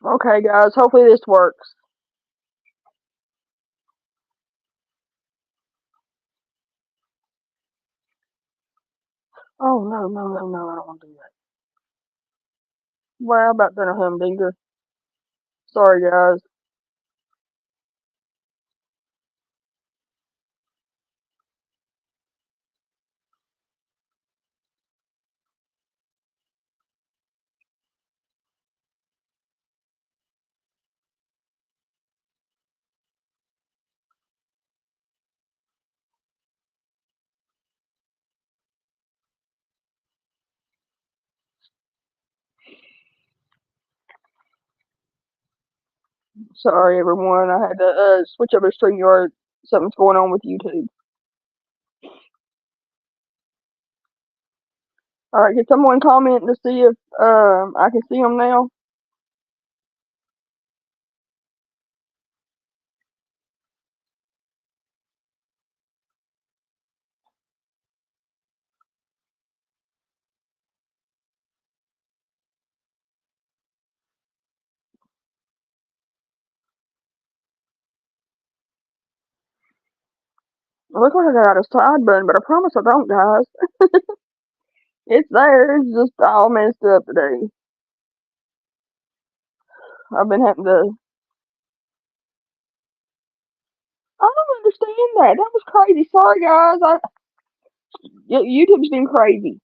Okay, guys, hopefully this works. Oh, no, no, no, no, I don't want to do that. Well, about done a humdinger. Sorry, guys. Sorry, everyone. I had to switch over to StreamYard. Something's going on with YouTube. All right, can someone comment to see if I can see them now? It looks like I got a side button, but I promise I don't, guys. It's there. It's just all messed up today. I've been having to. I don't understand that. That was crazy. Sorry, guys. YouTube's been crazy.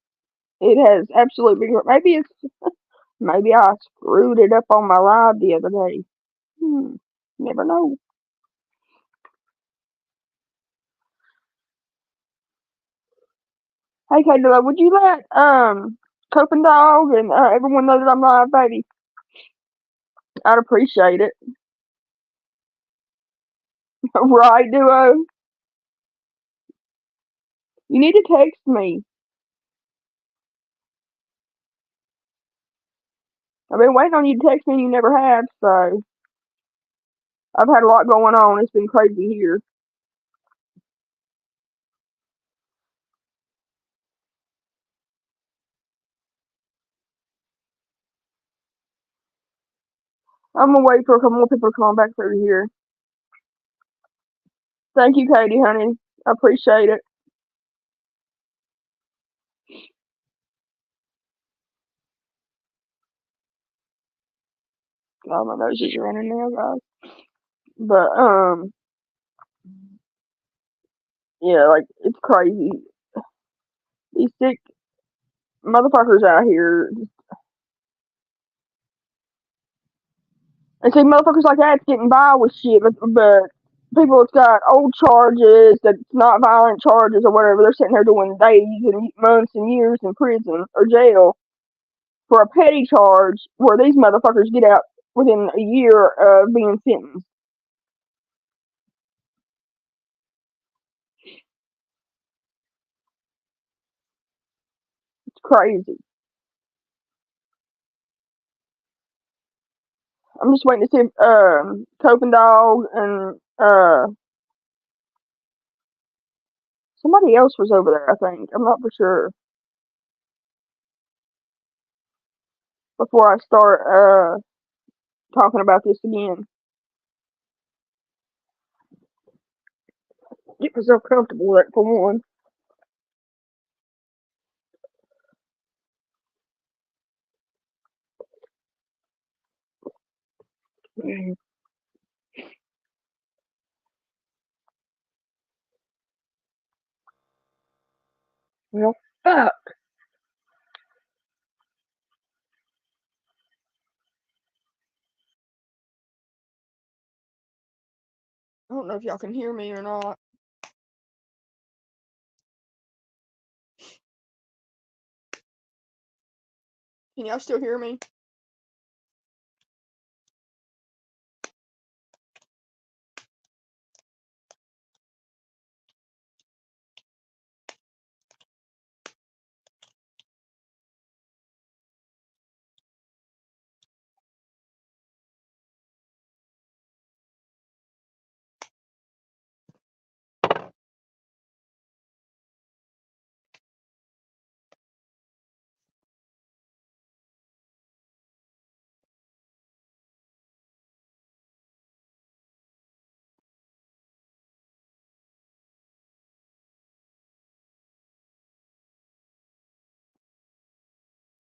It has absolutely been. Maybe I screwed it up on my live the other day. Never know. Hey, Kayla, would you let Coping Dog and everyone know that I'm live, baby? I'd appreciate it. Right, Duo? You need to text me. I've been waiting on you to text me and you never have, so I've had a lot going on. It's been crazy here. I'm gonna wait for a couple more people to come on back through here. Thank you, Katie, honey. I appreciate it. Oh, my nose is running now, guys. But yeah, like it's crazy. These sick motherfuckers out here. And see, motherfuckers like that's getting by with shit, but people that's got old charges, that's not violent charges or whatever, they're sitting there doing days and months and years in prison or jail for a petty charge where these motherfuckers get out within a year of being sentenced. It's crazy. I'm just waiting to see if Coping Dog and somebody else was over there, I think. I'm not for sure. Before I start talking about this again. Get myself comfortable with it for one. Well, fuck. I don't know if y'all can hear me or not. Can y'all still hear me?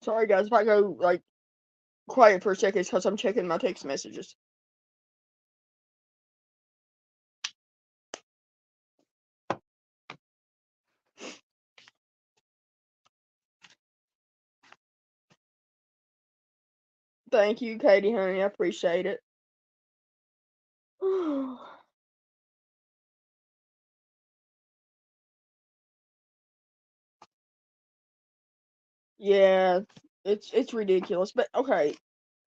Sorry, guys, if I go, like, quiet for a second, it's because I'm checking my text messages. Thank you, Katie, honey. I appreciate it. Yeah, it's ridiculous. But okay,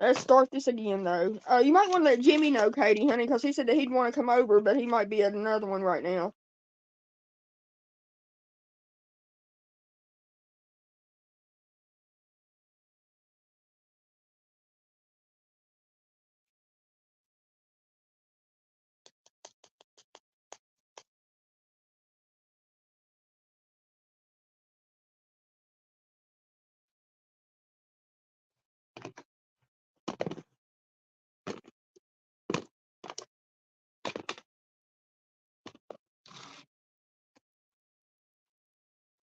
let's start this again though. You might want to let Jimmy know, Katie, honey, because he said that he'd want to come over, but he might be at another one right now.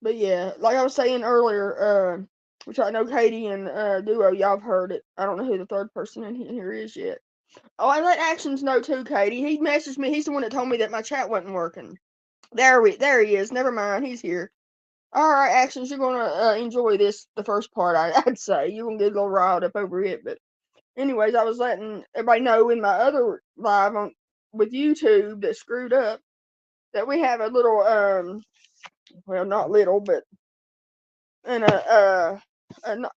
But yeah, like I was saying earlier, which I know Katie and Duo, y'all have heard it. I don't know who the third person in here is yet. Oh, I let Actions know too, Katie. He messaged me. He's the one that told me that my chat wasn't working. There he is. Never mind, he's here. All right, Actions, you're gonna enjoy this. The first part, I'd say you're gonna get a little riled up over it. But anyways, I was letting everybody know in my other live on with YouTube that screwed up that we have a little well, not little, but an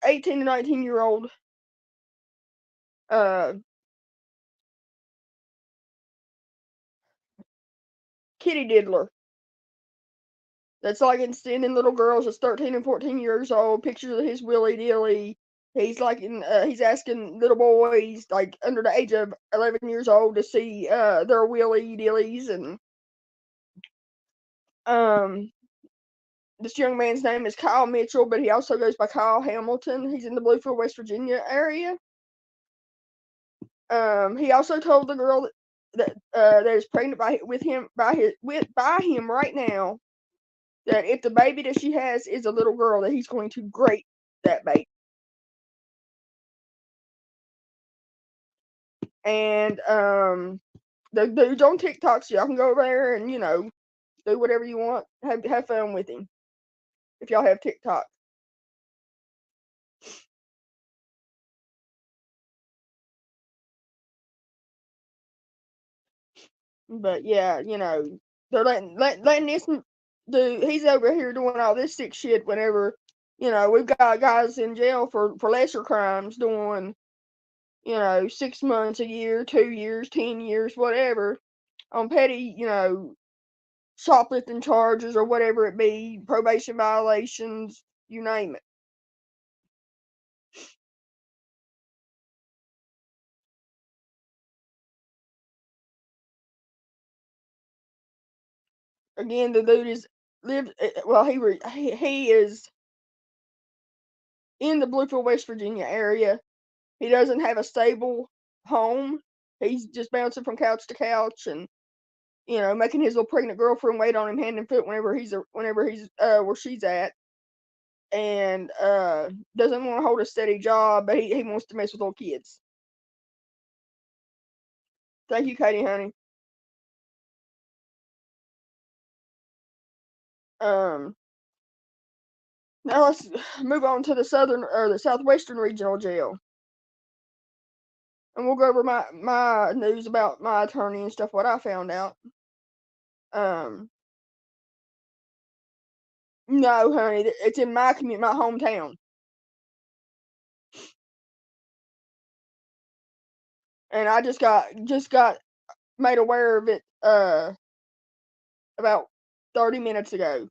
18 to 19-year-old kitty diddler that's like sending little girls that's 13 and 14 years old pictures of his willy dilly. He's like he's asking little boys like under the age of 11 years old to see their willy dillies. And um this young man's name is Kyle Mitchell, but he also goes by Kyle Hamilton. He's in the Bluefield, West Virginia area. He also told the girl that is pregnant by him right now, that if the baby that she has is a little girl, that he's going to grape that baby. And the dude's on TikTok, so y'all can go over there and do whatever you want. Have fun with him if y'all have TikTok. But yeah, they're letting this dude. He's over here doing all this sick shit. Whenever we've got guys in jail for lesser crimes doing 6 months, a year, 2 years, 10 years, whatever, on petty shoplifting charges or whatever it be, probation violations, you name it. Again, the dude is lived well. He is in the Bluefield, West Virginia area. He doesn't have a stable home. He's just bouncing from couch to couch and making his little pregnant girlfriend wait on him hand and foot whenever he's where she's at, and doesn't want to hold a steady job, but he wants to mess with little kids. Thank you, Katie, honey. Um, Now let's move on to the southwestern regional jail, and we'll go over my news about my attorney and stuff. What I found out. Um, no, honey, it's in my community, my hometown, and I just got made aware of it about 30 minutes ago.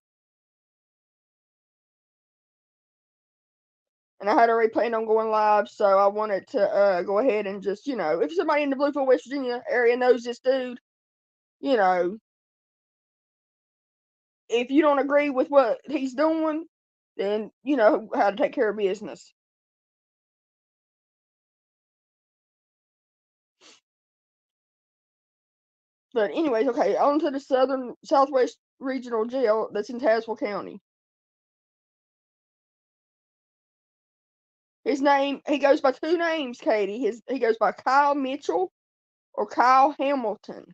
And I had already planned on going live, so I wanted to go ahead and just, if somebody in the Bluefield, West Virginia area knows this dude, you know, if you don't agree with what he's doing, then you know how to take care of business. But anyways, okay, on to the southwest regional jail that's in Tazewell County. His name, he goes by two names, Katie. He goes by Kyle Mitchell or Kyle Hamilton.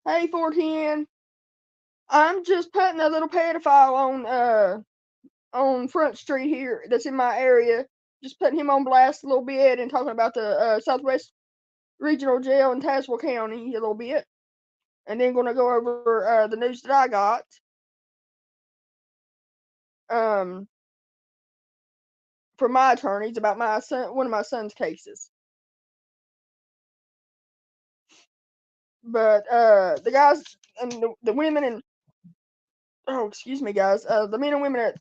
Hey, 410. I'm just putting a little pedophile on Front Street here that's in my area. Just putting him on blast a little bit and talking about the Southwest Regional Jail in Tazewell County a little bit. And then going to go over the news that I got. From my attorneys about one of my son's cases. But the guys and the women and excuse me, guys, the men and women at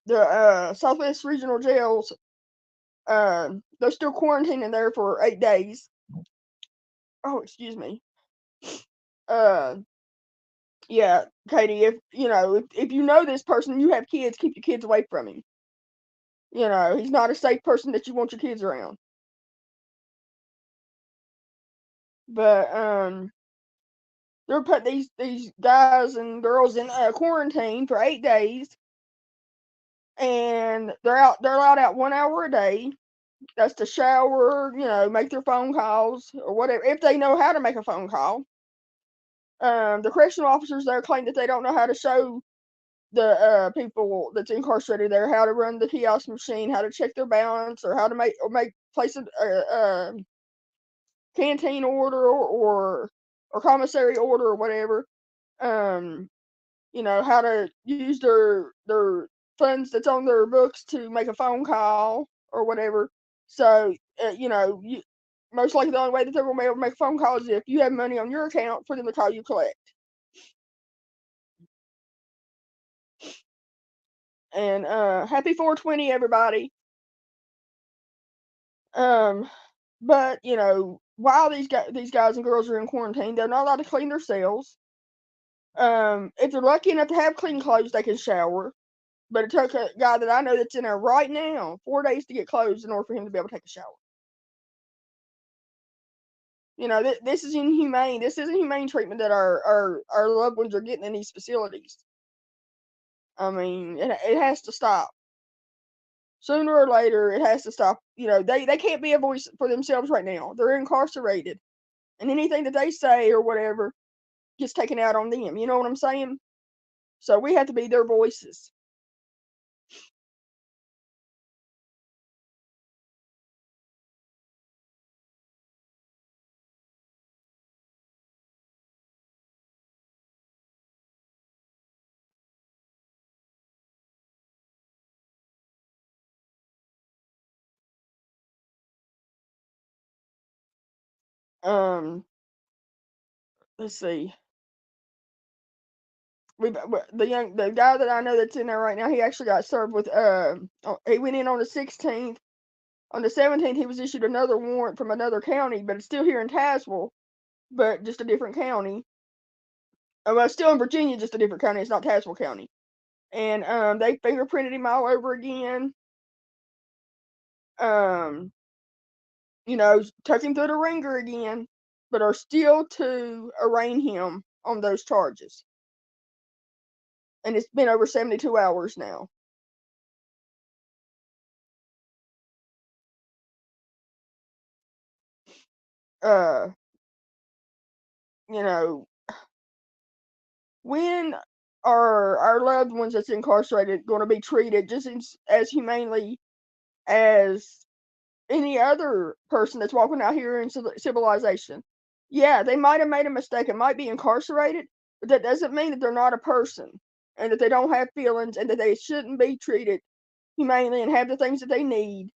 the Southwest Regional Jails, they're still quarantining there for 8 days. Oh, excuse me. Yeah, Katie, if you know this person, you have kids, keep your kids away from him. He's not a safe person that you want your kids around. But they're putting these guys and girls in quarantine for 8 days, and they're allowed out 1 hour a day. That's to shower, make their phone calls or whatever, if they know how to make a phone call. The correctional officers there claim that they don't know how to show the people that's incarcerated there how to run the kiosk machine, how to check their balance, or how to place a canteen order or commissary order or whatever. How to use their funds that's on their books to make a phone call or whatever. So most likely the only way that they're going to be able to make a phone call is if you have money on your account for them to call you collect. And happy 420, everybody. But while these guys and girls are in quarantine, they're not allowed to clean their cells. If they're lucky enough to have clean clothes, they can shower. But it took a guy that I know that's in there right now 4 days to get clothes in order for him to be able to take a shower. This is inhumane. This isn't humane treatment that our loved ones are getting in these facilities. I mean, it has to stop. Sooner or later, it has to stop. They can't be a voice for themselves right now. They're incarcerated. And anything that they say or whatever gets taken out on them. You know what I'm saying? So we have to be their voices. Let's see. The guy that I know that's in there right now, he actually got served with he went in on the 16th. On the 17th, he was issued another warrant from another county, but it's still here in Tazewell, but just a different county. Well, still in Virginia, just a different county. It's not Tazewell County. And they fingerprinted him all over again. Took him through the ringer again, but are still to arraign him on those charges. And it's been over 72 hours now. You know, when are our loved ones that's incarcerated going to be treated just as humanely as any other person that's walking out here in civilization? Yeah, they might have made a mistake and might be incarcerated, but that doesn't mean that they're not a person and that they don't have feelings and that they shouldn't be treated humanely and have the things that they need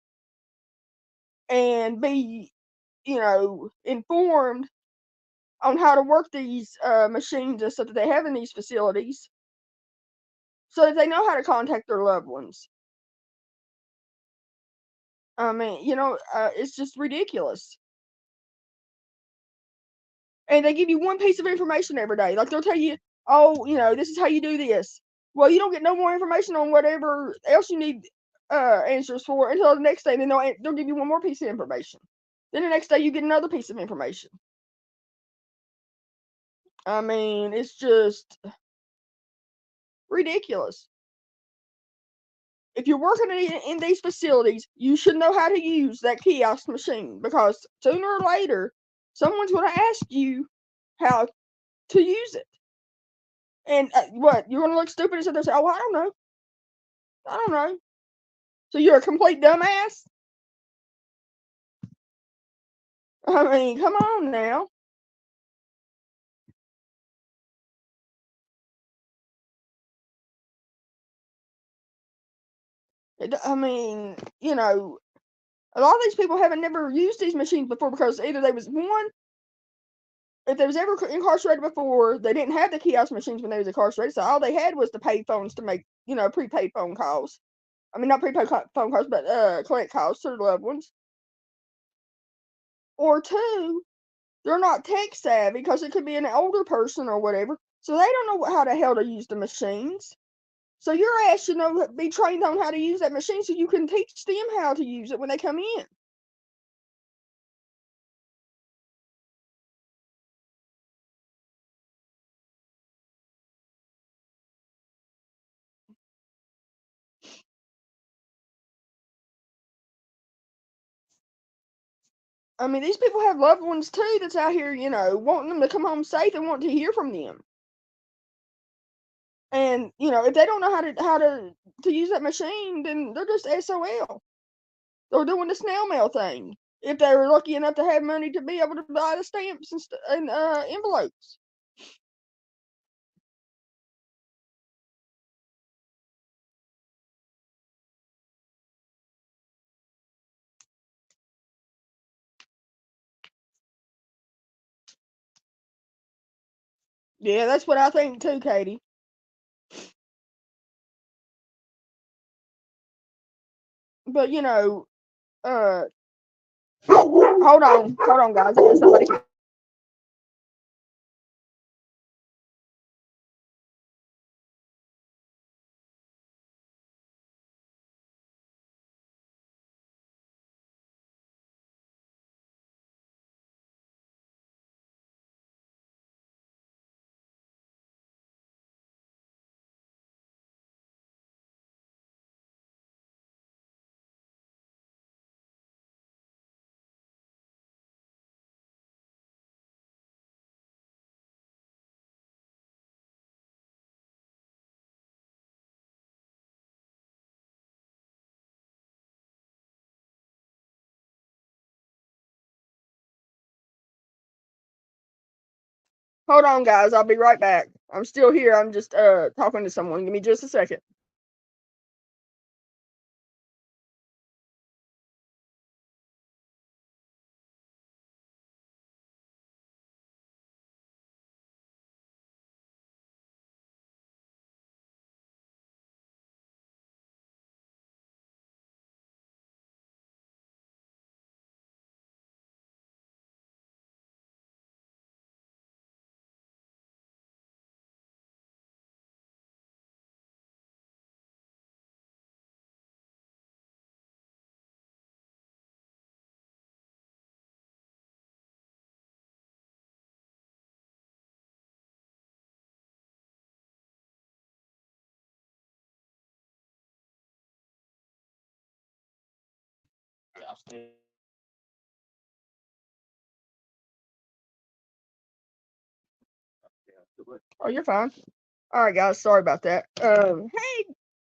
and be, informed on how to work these machines and stuff that they have in these facilities so that they know how to contact their loved ones. I mean, it's just ridiculous. And they give you one piece of information every day. Like they'll tell you, oh, this is how you do this. Well, you don't get no more information on whatever else you need answers for until the next day. Then they'll give you one more piece of information. Then the next day you get another piece of information. I mean, it's just ridiculous. if you're working in these facilities, you should know how to use that kiosk machine, because sooner or later, someone's going to ask you how to use it. And what? You're going to look stupid and sit there and say, oh, I don't know. I don't know. So you're a complete dumbass? I mean, come on now. I mean, you know, a lot of these people haven't never used these machines before, because either they was one, if they was ever incarcerated before, they didn't have the kiosk machines when they was incarcerated, so all they had was the pay phones to make, prepaid phone calls. I mean, not prepaid phone calls, but collect calls to their loved ones. Or two, they're not tech savvy, because it could be an older person or whatever, so they don't know how the hell to use the machines. So your ass should be trained on how to use that machine, so you can teach them how to use it when they come in. I mean, these people have loved ones too that's out here, wanting them to come home safe and want to hear from them. And if they don't know how to use that machine, then they're just SOL. They're doing the snail mail thing, if they're lucky enough to have money to be able to buy the stamps and envelopes. Yeah, that's what I think too, Katie. But hold on, guys. I guess somebody. Hold on, guys. I'll be right back. I'm still here. I'm just talking to someone. Give me just a second. Oh, you're fine. All right, guys. Sorry about that. Hey,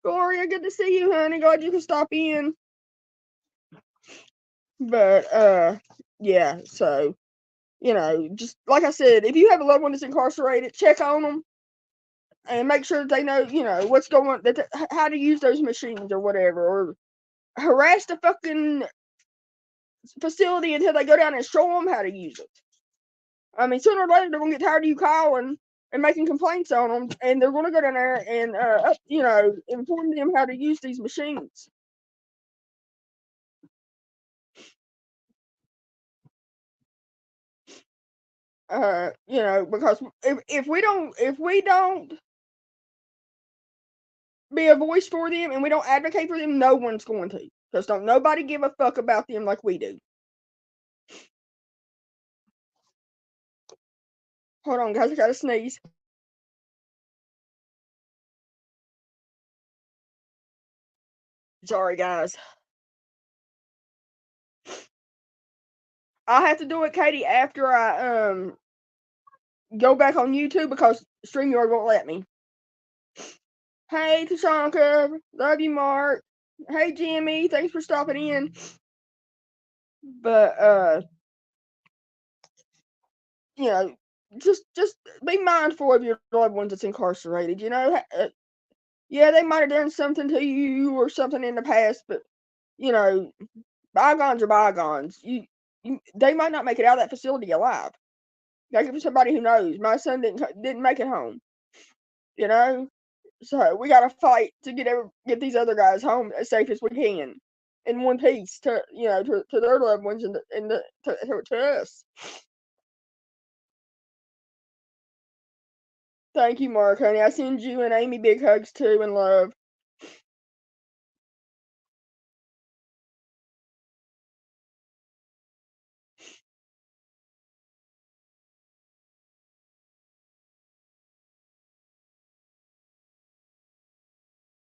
Gloria, good to see you, honey. Glad you could stop in. But yeah. So just like I said, if you have a loved one that's incarcerated, check on them and make sure that they know, what's going, how to use those machines or whatever, or harass the fucking facility until they go down and show them how to use it. I mean, sooner or later they're gonna get tired of you calling and making complaints on them, and they're gonna go down there and inform them how to use these machines. Because if we don't be a voice for them and we don't advocate for them, no one's going to. Because don't nobody give a fuck about them like we do. Hold on, guys, I gotta sneeze. Sorry, guys. I'll have to do it, Katie, after I go back on YouTube because StreamYard won't let me. Hey, Tashanka. Love you, Mark. Hey, Jimmy. Thanks for stopping in. But you know, just be mindful of your loved ones that's incarcerated. You know, yeah, they might have done something to you or something in the past, but you know, bygones are bygones. They might not make it out of that facility alive. Like if somebody who knows, my son didn't make it home. You know, so we got to fight to get these other guys home as safe as we can, in one piece to to their loved ones and to us. Thank you, Mark, honey. I send you and Amy big hugs too and love.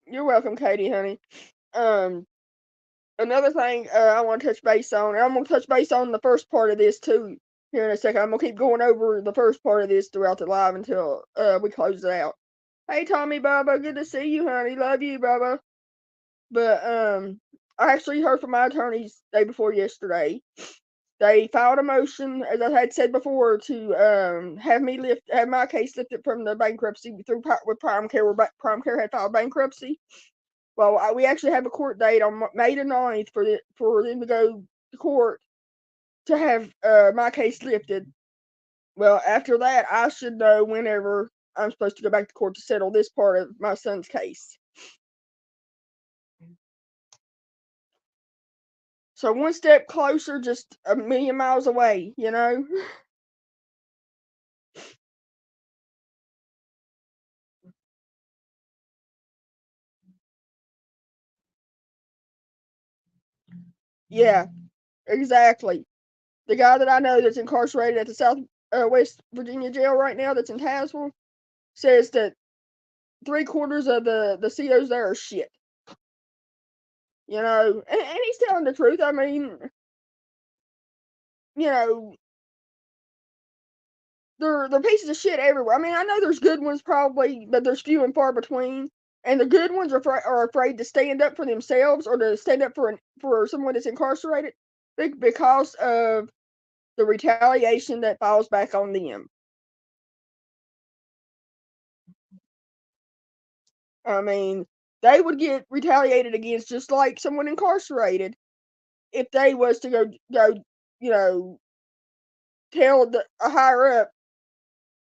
You're welcome, Katie, honey. Um, Another thing I want to touch base on, and I'm gonna touch base on the first part of this too here in a second. I'm gonna keep going over the first part of this throughout the live until we close it out. Hey, Tommy, Bubba, good to see you, honey. Love you, Bubba. But I actually heard from my attorneys day before yesterday. They filed a motion, as I had said before, to have my case lifted from the bankruptcy with Prime Care. Where Prime Care had filed bankruptcy. Well, we actually have a court date on May the 9th for them to go to court to have my case lifted. Well, after that, I should know whenever I'm supposed to go back to court to settle this part of my son's case. So one step closer, just a million miles away, you know? Yeah, exactly. The guy that I know that's incarcerated at the South West Virginia jail right now, that's in Tazewell, says that 3/4 of the COs there are shit. You know, and he's telling the truth. I mean, you know, they're pieces of shit everywhere. I mean, I know there's good ones probably, but there's few and far between. And the good ones are afraid to stand up for themselves or to stand up for someone that's incarcerated because of the retaliation that falls back on them. I mean, they would get retaliated against just like someone incarcerated if they was to go, you know, tell a higher up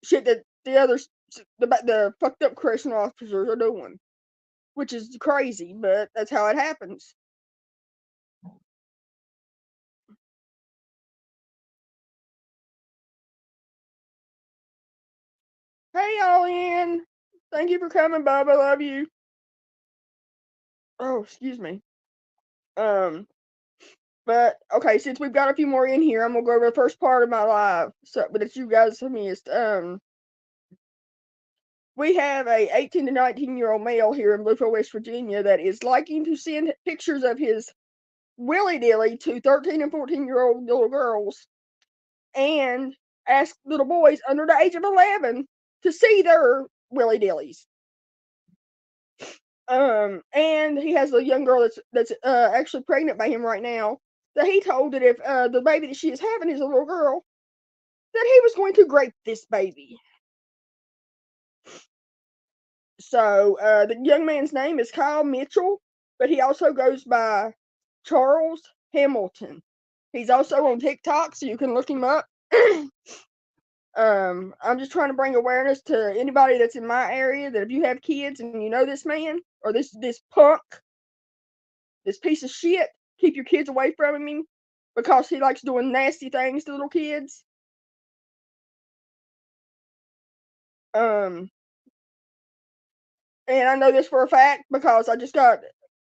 shit that the fucked up correctional officers are doing, which is crazy, but that's how it happens. Hey, all in. Thank you for coming, Bubba. Love you. Oh, excuse me. Um, but okay, since we've got a few more in here, I'm gonna go over the first part of my live. So, but it's you guys missed. We have a 18 to 19-year-old male here in Bluefield, West Virginia, that is liking to send pictures of his willy dilly to 13 and 14-year-old little girls, and ask little boys under the age of 11 to see their willy dillies. And he has a young girl that's actually pregnant by him right now. That he told that if the baby that she is having is a little girl, that he was going to grape this baby. So the young man's name is Kyle Mitchell, but he also goes by Charles Hamilton. He's also on TikTok, so you can look him up. I'm just trying to bring awareness to anybody that's in my area that if you have kids and you know this man or this punk, this piece of shit, keep your kids away from him because he likes doing nasty things to little kids. Um, and I know this for a fact because I just got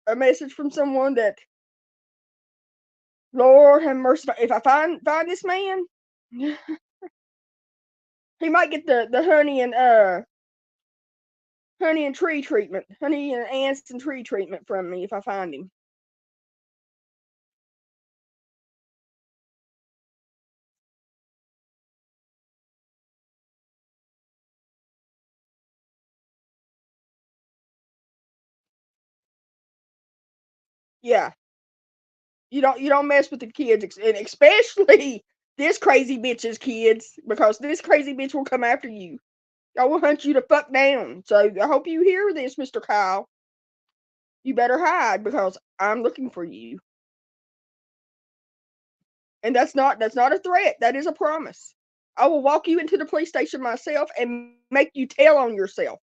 a message from someone that, Lord have mercy, if I find this man, he might get the honey and honey and tree treatment. Honey and ants and tree treatment from me if I find him. Yeah. You don't mess with the kids, and especially this crazy bitch's kids, because this crazy bitch will come after you. I will hunt you to fuck down. So I hope you hear this, Mr. Kyle. You better hide because I'm looking for you. And that's not a threat. That is a promise. I will walk you into the police station myself and make you tell on yourself.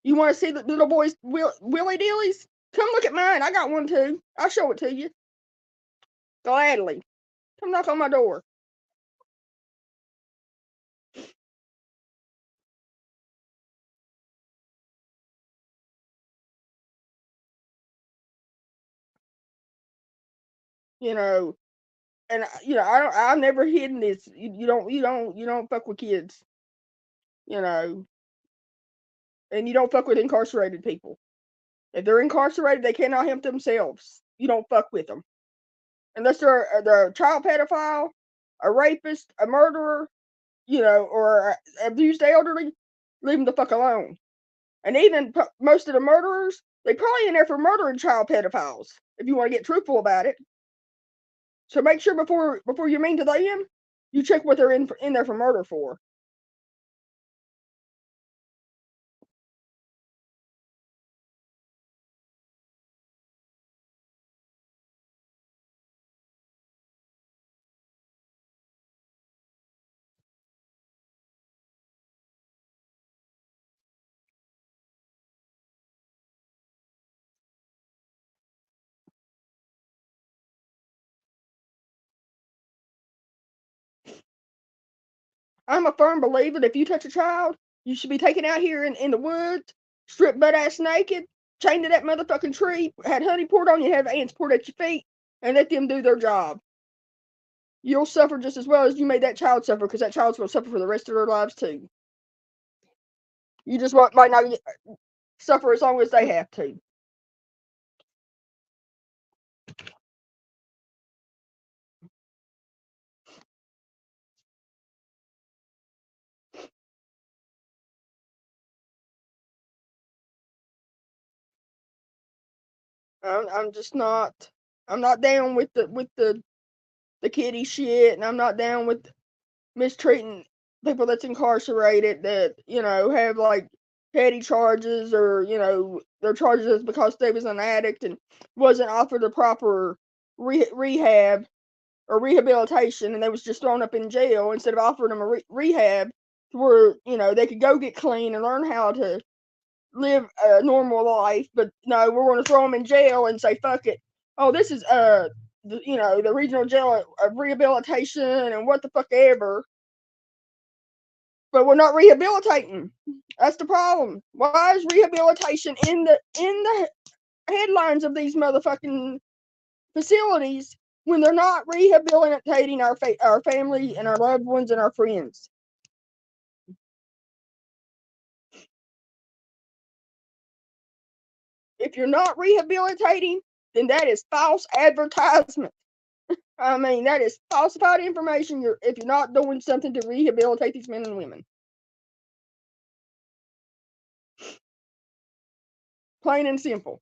You want to see the little boy's willy dillies? Come look at mine. I got one too. I'll show it to you gladly. Come knock on my door. You know, and I've never hidden this. You don't fuck with kids. You know, and you don't fuck with incarcerated people. If they're incarcerated, they cannot help themselves. You don't fuck with them unless they're a child pedophile, a rapist, a murderer, or abused elderly. Leave them the fuck alone. And even most of the murderers, they probably in there for murdering child pedophiles. If you want to get truthful about it, so make sure before you're mean to them, you check what they're in there for murder for. I'm a firm believer that if you touch a child, you should be taken out here in the woods, stripped butt ass naked, chained to that motherfucking tree, had honey poured on you, have ants poured at your feet, and let them do their job. You'll suffer just as well as you made that child suffer, because that child's going to suffer for the rest of their lives too. You just might not suffer as long as they have to. I'm just not. I'm not down with the kitty shit, and I'm not down with mistreating people that's incarcerated that have like petty charges, or their charges because they was an addict and wasn't offered the proper rehab or rehabilitation, and they was just thrown up in jail instead of offering them a rehab where they could go get clean and learn how to live a normal life. But no, we're going to throw them in jail and say fuck it. Oh, this is the regional jail of rehabilitation and what the fuck ever. But we're not rehabilitating. That's the problem. Why is rehabilitation in the headlines of these motherfucking facilities when they're not rehabilitating our family and our loved ones and our friends? If you're not rehabilitating, then that is false advertisement. I mean, that is falsified information. If you're not doing something to rehabilitate these men and women, plain and simple.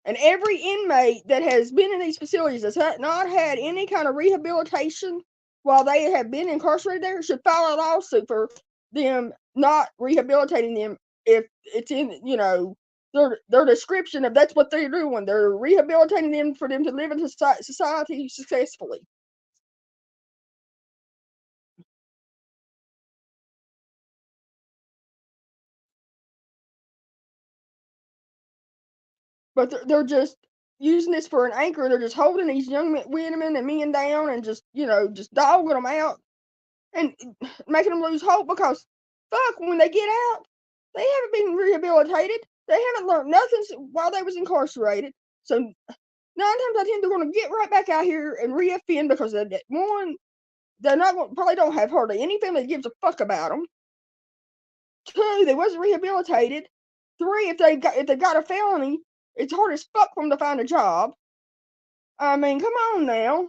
And every inmate that has been in these facilities that's not had any kind of rehabilitation while they have been incarcerated there should file a lawsuit for them not rehabilitating them if it's in their description of that's what they're doing. They're rehabilitating them for them to live in society successfully. But they're just using this for an anchor. They're just holding these young women and men down and just dogging them out and making them lose hope because fuck, when they get out, they haven't been rehabilitated. They haven't learned nothing while they was incarcerated. So 9 times out of 10, they're going to get right back out here and reoffend because of that. One, they're not probably don't have hardly any family that gives a fuck about them. 2, they wasn't rehabilitated. 3, if they got a felony, it's hard as fuck for them to find a job. I mean, come on now.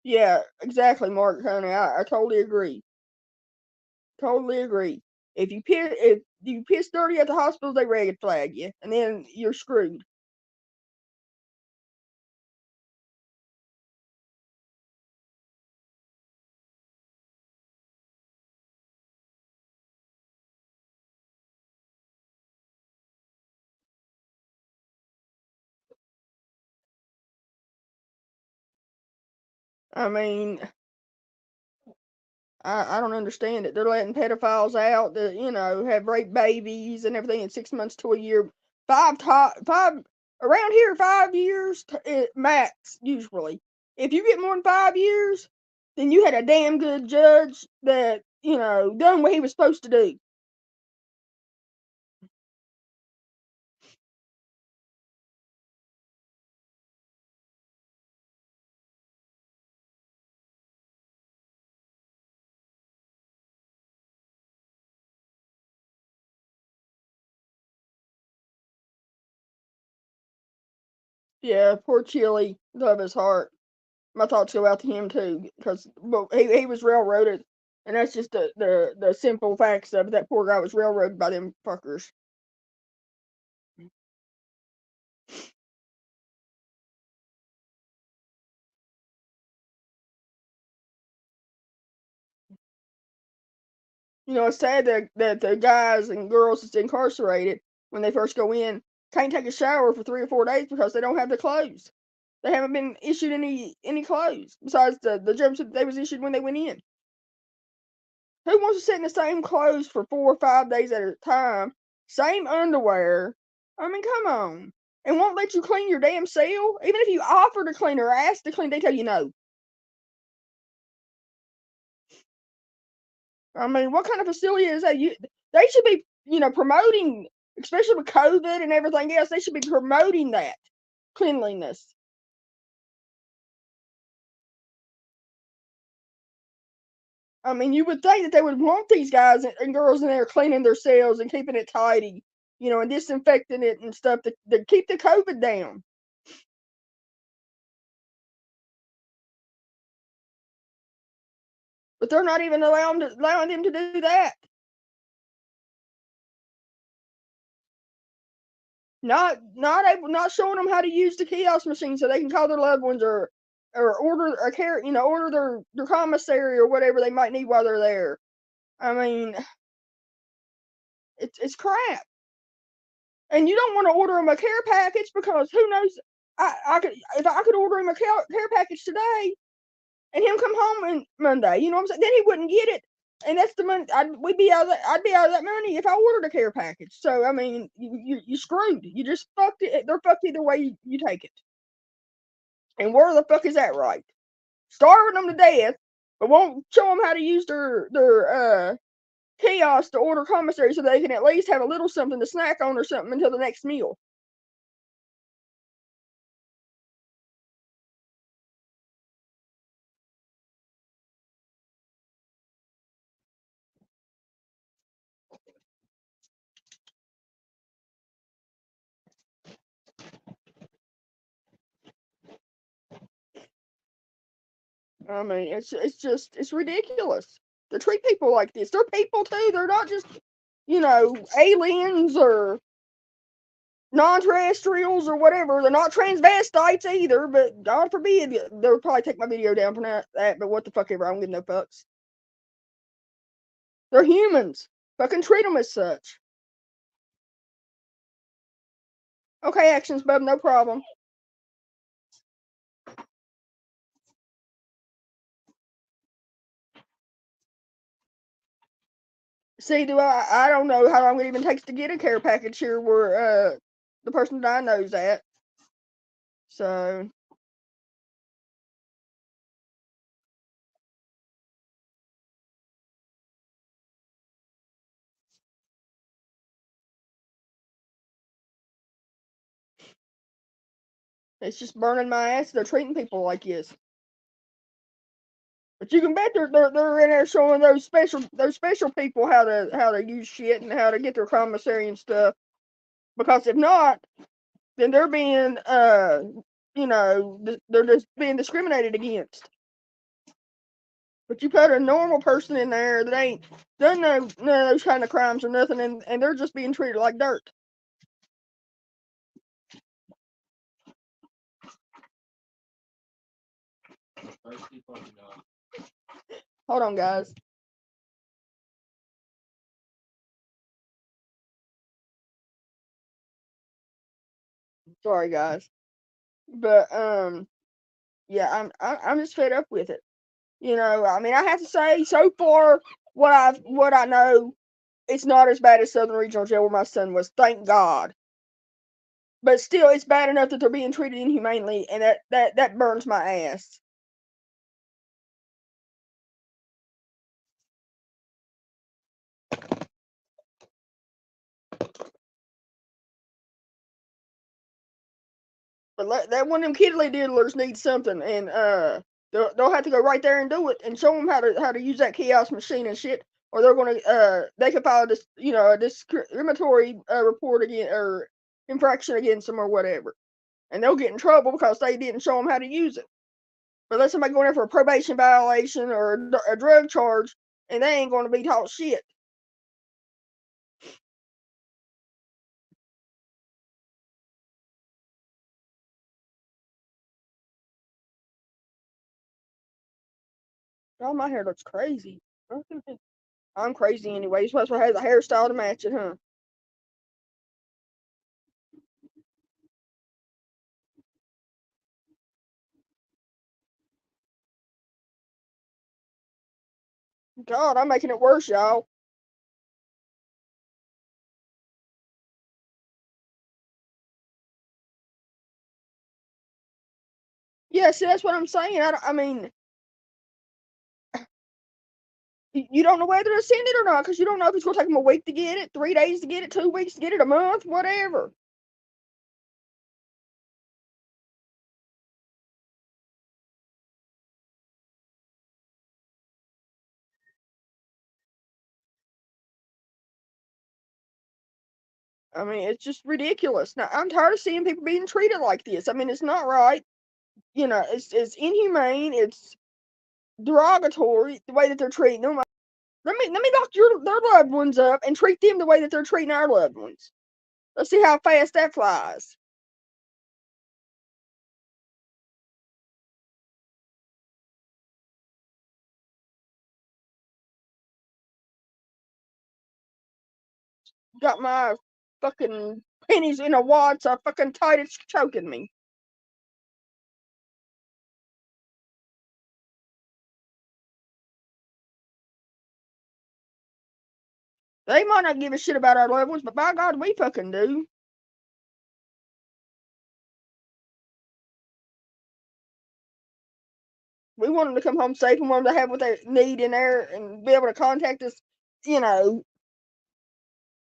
Yeah, exactly, Mark Honey. I totally agree. Totally agree. If you piss dirty at the hospital, they red flag you, and then you're screwed. I mean, I don't understand it. They're letting pedophiles out that have raped babies and everything in 6 months to a year. Five around here, 5 years max usually. If you get more than 5 years, then you had a damn good judge that done what he was supposed to do. Yeah, poor Chili, love his heart. My thoughts go out to him too, because he was railroaded, and that's just the simple facts of it. That poor guy was railroaded by them fuckers. It's sad that the guys and girls that's incarcerated when they first go in can't take a shower for 3 or 4 days because they don't have the clothes. They haven't been issued any clothes besides the jumpsuit that they was issued when they went in. Who wants to sit in the same clothes for 4 or 5 days at a time? Same underwear. I mean, come on. And won't let you clean your damn cell? Even if you offer to clean or ask to clean, they tell you no. I mean, what kind of facility is that? They should be, promoting, especially with COVID and everything else, they should be promoting that cleanliness. I mean, you would think that they would want these guys and girls in there cleaning their cells and keeping it tidy, and disinfecting it and stuff to keep the COVID down. But they're not even allowing them to do that. Not showing them how to use the kiosk machine so they can call their loved ones or order a care, order their commissary or whatever they might need while they're there. I mean, it's crap. And you don't want to order him a care package because who knows? I could if I could order him a care package today and him come home on Monday. You know what I'm saying? Then he wouldn't get it, and that's the money. I'd be out of that money if I ordered a care package. So I mean, you screwed. You just fucked it. They're fucked either way you take it. And where the fuck is that right? Starving them to death, but won't show them how to use their kiosk to order commissary so they can at least have a little something to snack on or something until the next meal. I mean, it's ridiculous to treat people like this. They're people too. They're not just aliens or non-terrestrials or whatever. They're not transvestites either. But God forbid they'll probably take my video down for that. But what the fuck ever, I don't give no fucks. They're humans. Fucking treat them as such. Okay, actions, bub, no problem. See, I don't know how long it even takes to get a care package here where the person that I know's at. So it's just burning my ass. They're treating people like this. But you can bet they're in there showing those special people how to use shit and how to get their commissary and stuff. Because if not, then they're being they're just being discriminated against. But you put a normal person in there that ain't done none of those kind of crimes or nothing, and they're just being treated like dirt. Hold on, guys. Sorry, guys. But yeah, I'm just fed up with it. You know, I mean, I have to say, so far, what I know, it's not as bad as Southern Regional Jail where my son was. Thank God. But still, it's bad enough that they're being treated inhumanely, and that burns my ass. But that one of them kiddly diddlers needs something, and they'll have to go right there and do it, and show them how to use that kiosk machine and shit, or they're gonna they could file a discriminatory report again or infraction against them or whatever, and they'll get in trouble because they didn't show them how to use it. But let somebody go in there for a probation violation or a drug charge, and they ain't gonna be taught shit. Oh, my hair looks crazy. I'm crazy anyway. You're supposed to have the hairstyle to match it, huh? God, I'm making it worse, y'all. Yeah, see, that's what I'm saying. I mean, you don't know whether to send it or not because you don't know if it's going to take them a week to get it, 3 days to get it, 2 weeks to get it, a month, whatever. I mean, it's just ridiculous. Now, I'm tired of seeing people being treated like this. I mean, it's not right. You know, it's inhumane. It's derogatory the way that they're treating them. Let me lock their loved ones up and treat them the way that they're treating our loved ones. Let's see how fast that flies. Got my fucking pennies in a wad so fucking tight it's choking me. They might not give a shit about our loved ones, but by God, we fucking do. We want them to come home safe and want them to have what they need in there and be able to contact us, you know,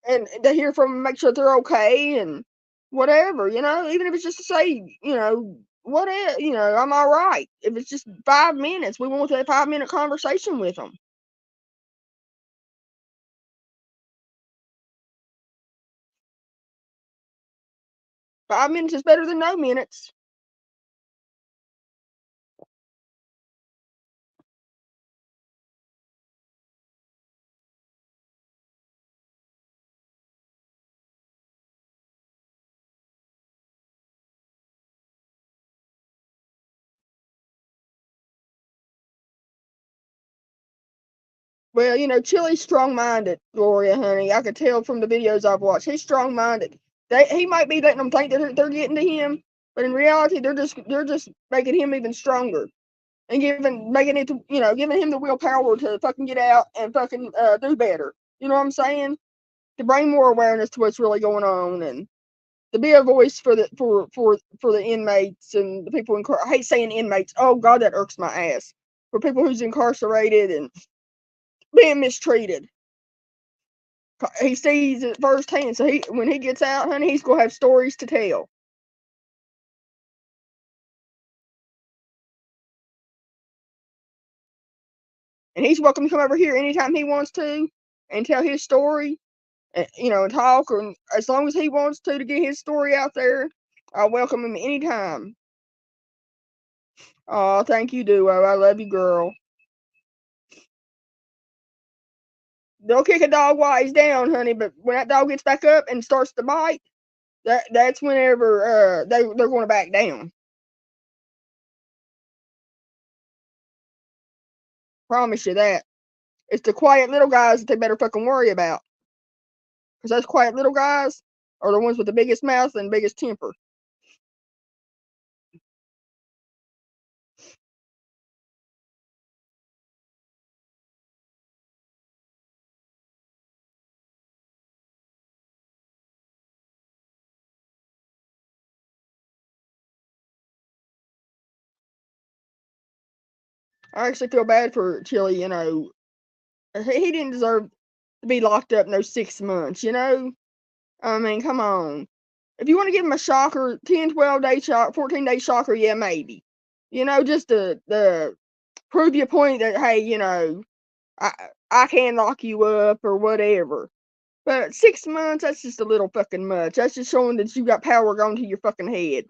and to hear from them, make sure they're okay and whatever, you know, even if it's just to say, you know, whatever, you know, I'm all right. If it's just 5 minutes, we want that 5 minute conversation with them. 5 minutes is better than no minutes. Well, you know, Chili's strong-minded, Gloria, honey. I could tell from the videos I've watched. He's strong-minded. He might be letting them think that they're getting to him, but in reality, they're just making him even stronger and giving him the willpower to fucking get out and fucking do better. You know what I'm saying? To bring more awareness to what's really going on and to be a voice for the inmates and the people I hate saying inmates. Oh God, that irks my ass. For people who's incarcerated and being mistreated. He sees it firsthand, so when he gets out, honey, he's gonna have stories to tell. And he's welcome to come over here anytime he wants to and tell his story, and, and talk, or as long as he wants to get his story out there. I'll welcome him anytime. Oh, thank you, Duo. I love you, girl. They'll kick a dog while he's down, honey, but when that dog gets back up and starts to bite, that's whenever they're going to back down. Promise you that. It's the quiet little guys that they better fucking worry about. Because those quiet little guys are the ones with the biggest mouth and biggest temper. I actually feel bad for Chili, He didn't deserve to be locked up in those 6 months, I mean, come on. If you want to give him a shocker, 10, 12-day shock, 14-day shocker, yeah, maybe. Just to prove your point that, hey, I can lock you up or whatever. But 6 months, that's just a little fucking much. That's just showing that you got power going to your fucking head.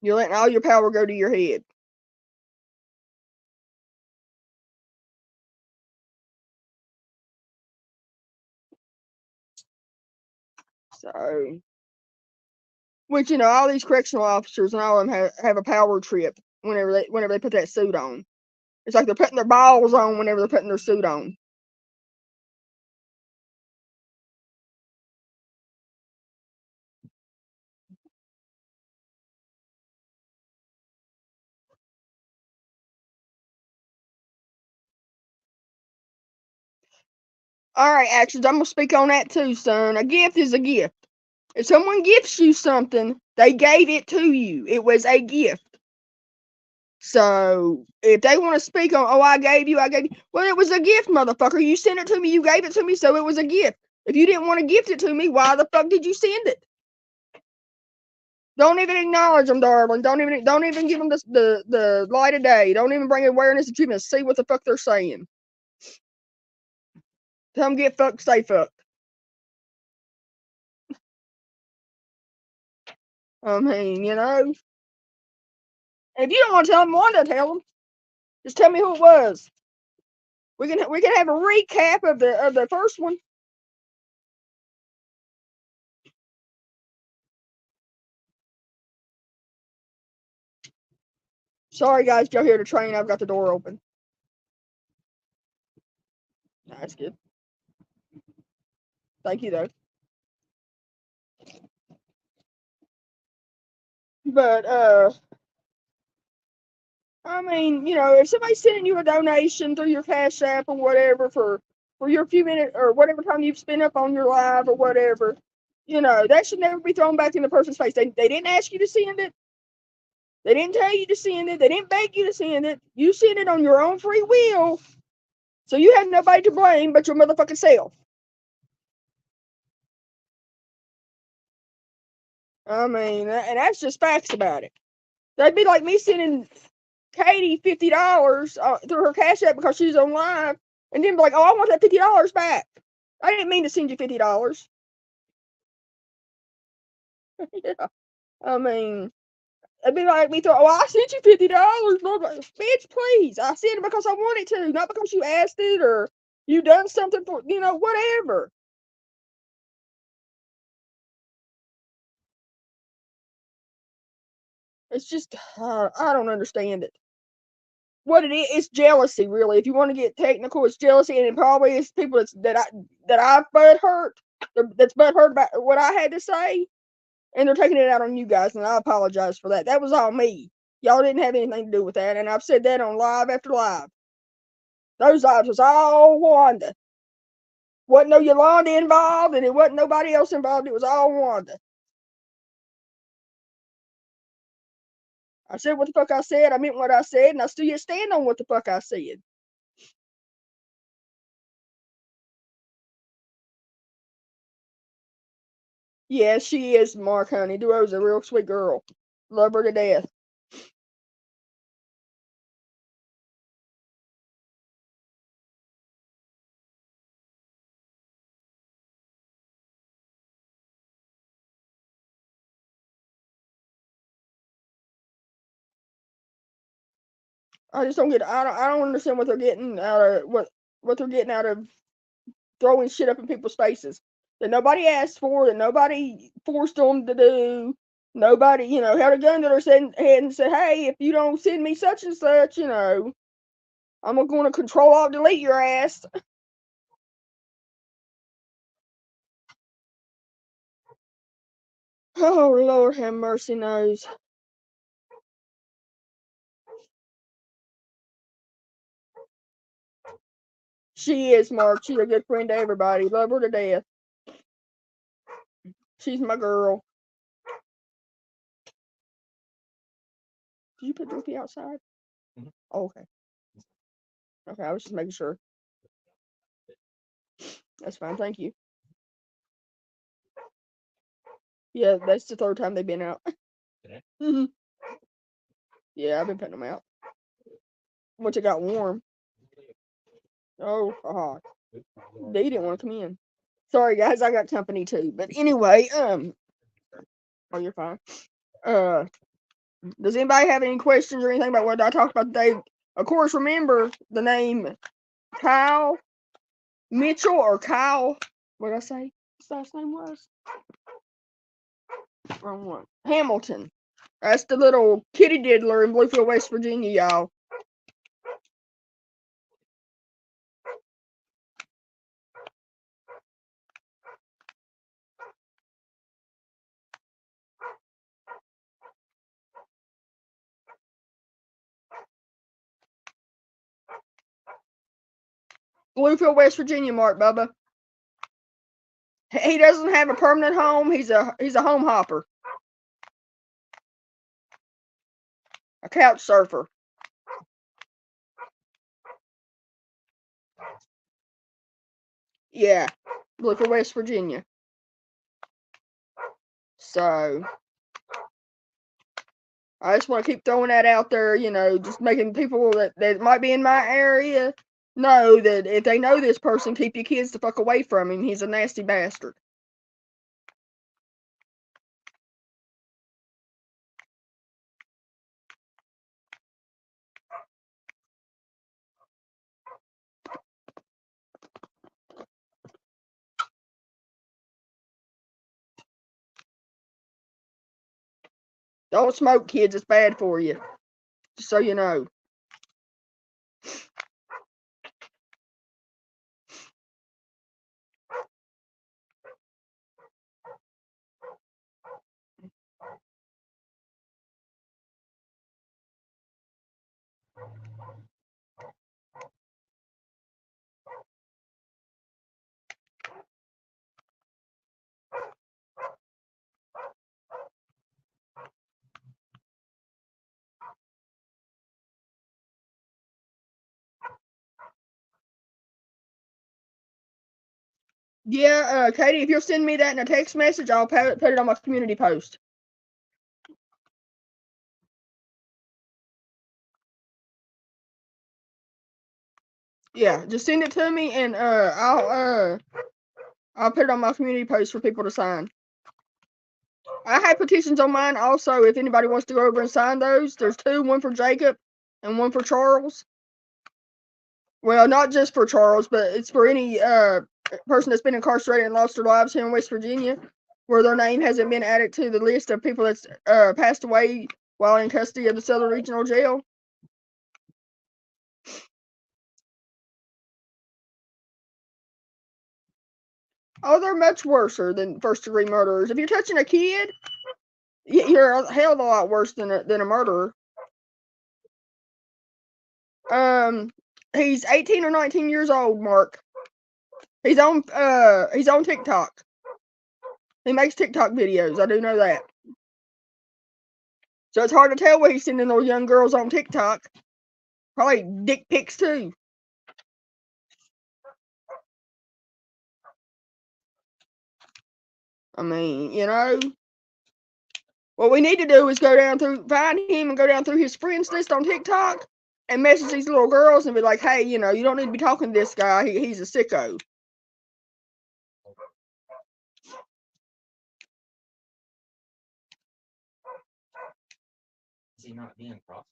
You're letting all your power go to your head. So, which, all these correctional officers and all of them have a power trip whenever they put that suit on. It's like they're putting their balls on whenever they're putting their suit on. All right, actions. I'm gonna speak on that too, son. A gift is a gift. If someone gifts you something, they gave it to you. It was a gift. So if they want to speak on, oh, I gave you, well, it was a gift, motherfucker. You sent it to me, you gave it to me, so it was a gift. If you didn't want to gift it to me, why the fuck did you send it? Don't even acknowledge them, darling. Don't even give them the light of day. Don't even bring awareness to them and see what the fuck they're saying. Tell them get fucked, stay fucked. I mean, if you don't want to tell them, Wanda, tell them. Just tell me who it was. We can have a recap of the first one. Sorry, guys, y'all hear the train. I've got the door open. That's good. Thank you, though. But I mean, if somebody's sending you a donation through your Cash App or whatever for your few minutes or whatever time you've spent up on your live or whatever, that should never be thrown back in the person's face. They didn't ask you to send it. They didn't tell you to send it. They didn't beg you to send it. You sent it on your own free will. So you have nobody to blame but your motherfucking self. I mean, and that's just facts about it. That'd be like me sending Katie $50 through her Cash App because she's on live, and then be like, "Oh, I want that $50 back. I didn't mean to send you $50." Yeah, I mean, it'd be like me "Oh, I sent you $50, bitch. Please, I sent it because I wanted to, not because you asked it or you done something for whatever." It's just I don't understand it. What it is, it's jealousy, really. If you want to get technical, it's jealousy, and it probably is people that I've butt hurt, that's butt hurt about what I had to say, and they're taking it out on you guys, and I apologize for that. That was all me. Y'all didn't have anything to do with that, and I've said that on live after live. Those lives was all Wanda. Wasn't no Yolanda involved, and it wasn't nobody else involved. It was all Wanda. I said what the fuck I said. I meant what I said, and I still yet stand on what the fuck I said. Yeah, she is, Mark, honey. Duo's a real sweet girl. Love her to death. I just don't get. I don't understand what they're getting out of what they're getting out of throwing shit up in people's faces that nobody asked for, that nobody forced them to do. Nobody, held a gun to their head and said, "Hey, if you don't send me such and such, I'm going to control alt delete your ass." Oh Lord, have mercy, knows. She is, Mark. She's a good friend to everybody. Love her to death. She's my girl. Did you put Droopy outside? Mm-hmm. Oh, okay. Okay, I was just making sure. That's fine, thank you. Yeah, that's the third time they've been out. Mm-hmm. Yeah, I've been putting them out. Once it got warm. Oh, hot. They didn't want to come in. Sorry, guys, I got company too. But anyway, oh, you're fine. Does anybody have any questions or anything about what I talked about today? Of course, remember the name Kyle Mitchell or Kyle. What did I say his last name was? Wrong one. Hamilton. That's the little kitty diddler in Bluefield, West Virginia, y'all. Bluefield, West Virginia, Mark Bubba. He doesn't have a permanent home. He's a home hopper. A couch surfer. Yeah. Bluefield, West Virginia. So I just want to keep throwing that out there, just making people that might be in my area know that if they know this person, keep your kids the fuck away from him. He's a nasty bastard. Don't smoke, kids. It's bad for you. Just so you know. Yeah, Katie, if you'll send me that in a text message, I'll put it on my community post. Yeah, just send it to me, and I'll put it on my community post for people to sign. I have petitions on mine also. If anybody wants to go over and sign those, there's two: one for Jacob and one for Charles. Well, not just for Charles, but it's for any person that's been incarcerated and lost their lives here in West Virginia, where their name hasn't been added to the list of people that's passed away while in custody of the Southern Regional Jail. Oh, they're much worse than first-degree murderers. If you're touching a kid, you're a hell of a lot worse than a murderer. He's 18 or 19 years old, Mark. He's on TikTok. He makes TikTok videos. I do know that. So it's hard to tell what he's sending those young girls on TikTok. Probably dick pics too. I mean, you know, what we need to do is find him and go down through his friends list on TikTok and message these little girls and be like, hey, you know, you don't need to be talking to this guy. He's a sicko. Is he not being crossed?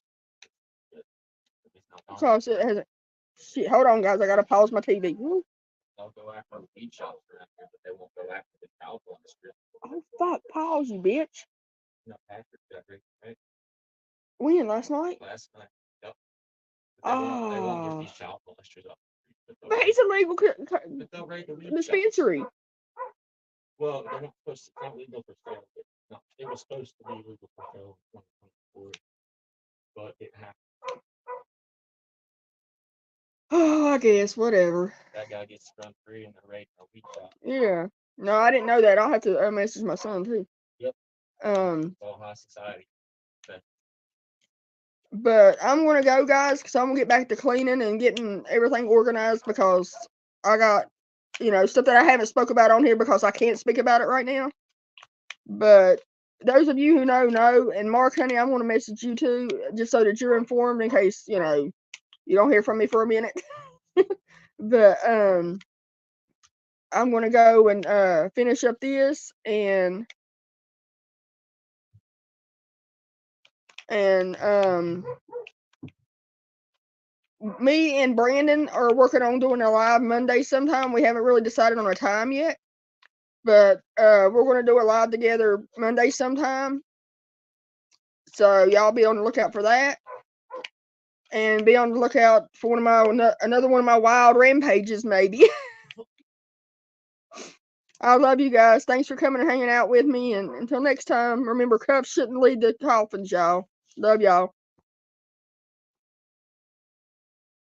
Because it hasn't. Shit, hold on, guys. I gotta pause my TV. Woo. They'll go after the weed shops around here, but they won't go after the child molester. Oh, fuck. Pause, you bitch. No, Patrick got right? When? Last night? Last night. Yep. They won't get these child molesters up. But he's a legal dispensary. Well, they're not supposed to. It's not legal for sale. No, it was supposed to be legal for sale in 2024, but it happened. Oh, I guess, whatever. That guy gets run free and they're raiding a weed shop. Yeah. No, I didn't know that. I'll have to message my son, too. Yep. All high society. But I'm going to go, guys, because I'm going to get back to cleaning and getting everything organized because I got, you know, stuff that I haven't spoke about on here because I can't speak about it right now. But those of you who know. And Mark, honey, I'm going to message you, too, just so that you're informed in case, you know, you don't hear from me for a minute. But I'm going to go and finish up this and me and Brandon are working on doing a live Monday sometime. We haven't really decided on a time yet, but we're going to do a live together Monday sometime. So y'all be on the lookout for that, and be on the lookout for another one of my wild rampages, maybe. I love you guys. Thanks for coming and hanging out with me. And until next time, remember, cuffs shouldn't lead to coffins, y'all. Love y'all.